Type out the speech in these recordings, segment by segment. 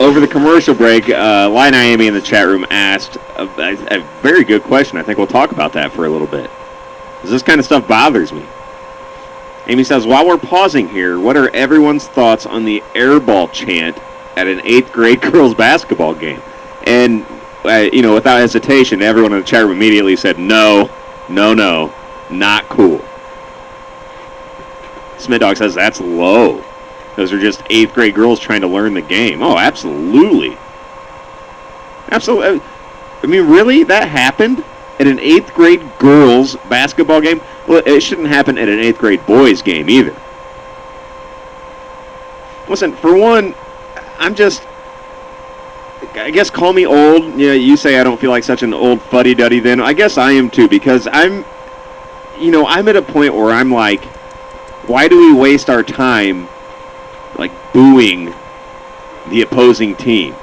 over the commercial break, Lionel Amy in the chat room asked a very good question. I think we'll talk about that for a little bit. Because this kind of stuff bothers me. Amy says, while we're pausing here, what are everyone's thoughts on the airball chant at an 8th grade girls basketball game? And, without hesitation, everyone in the chat room immediately said, no, not cool. Smith Dog says, that's low. Those are just 8th grade girls trying to learn the game. Oh, absolutely. Absolutely. I mean, really? That happened at an 8th grade girls basketball game? Well, it shouldn't happen at an 8th grade boys game either. Listen, for one, I guess call me old. Yeah, you say I don't feel like such an old fuddy-duddy then. I guess I am too, because I'm at a point where I'm like, why do we waste our time like booing the opposing team,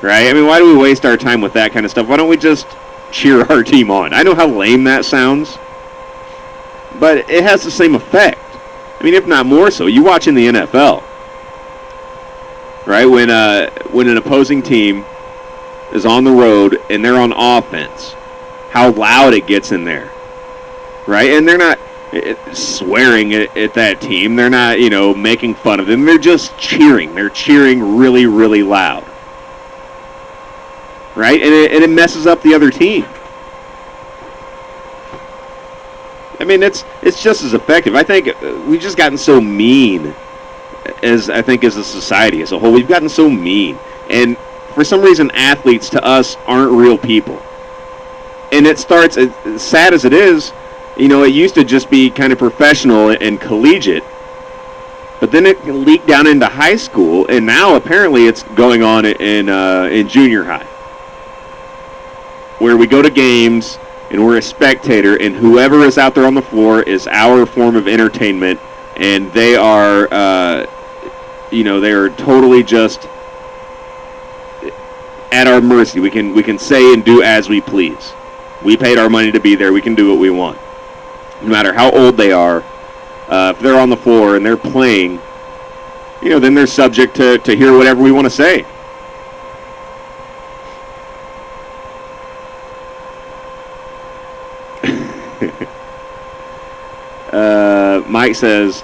right? I mean, why do we waste our time with that kind of stuff? Why don't we just cheer our team on? I know how lame that sounds, but it has the same effect. I mean, if not more so. You watch in the NFL, right? When an opposing team is on the road and they're on offense, how loud it gets in there, right? And they're not swearing at that team. They're not, making fun of them. They're just cheering. They're cheering really, really loud. Right? And it messes up the other team. I mean, it's just as effective. I think we've just gotten so mean as a society as a whole. We've gotten so mean. And for some reason, athletes to us aren't real people. And it starts, as sad as it is, it used to just be kind of professional and collegiate, but then it leaked down into high school, and now apparently it's going on in junior high, where we go to games and we're a spectator, and whoever is out there on the floor is our form of entertainment, and they are, they are totally just at our mercy. We can say and do as we please. We paid our money to be there. We can do what we want. No matter how old they are, if they're on the floor and they're playing, then they're subject to hear whatever we want to say. Mike says,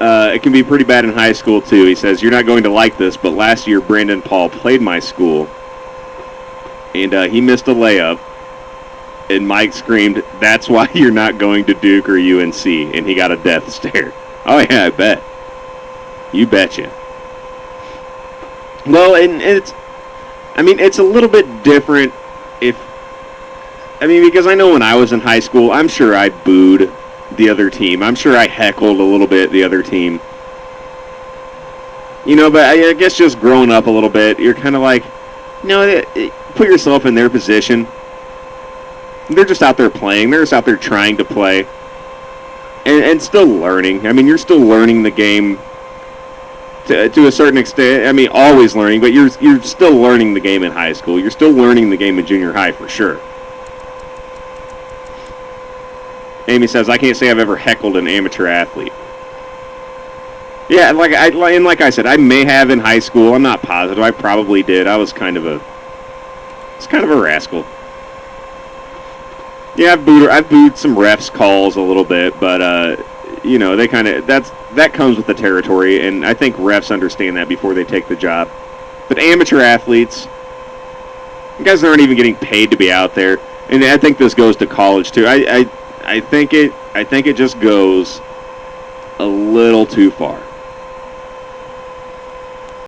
it can be pretty bad in high school, too. He says, you're not going to like this, but last year Brandon Paul played my school, and he missed a layup. And Mike screamed, that's why you're not going to Duke or UNC. And he got a death stare. Oh, yeah, I bet. You betcha. Well, and it's a little bit different because I know when I was in high school, I'm sure I booed the other team. I'm sure I heckled a little bit the other team. But I guess just growing up a little bit, you're kind of like, put yourself in their position. They're just out there playing. They're just out there trying to play and still learning. I mean, you're still learning the game to a certain extent. I mean, always learning, but you're still learning the game in high school. You're still learning the game in junior high for sure. Amy says, I can't say I've ever heckled an amateur athlete. Yeah, like I said, I may have in high school. I'm not positive. I probably did. I was kind of a rascal. Yeah, I've booed some refs' calls a little bit, but they kind of that comes with the territory, and I think refs understand that before they take the job. But amateur athletes, you guys aren't even getting paid to be out there, and I think this goes to college too. I think it just goes a little too far.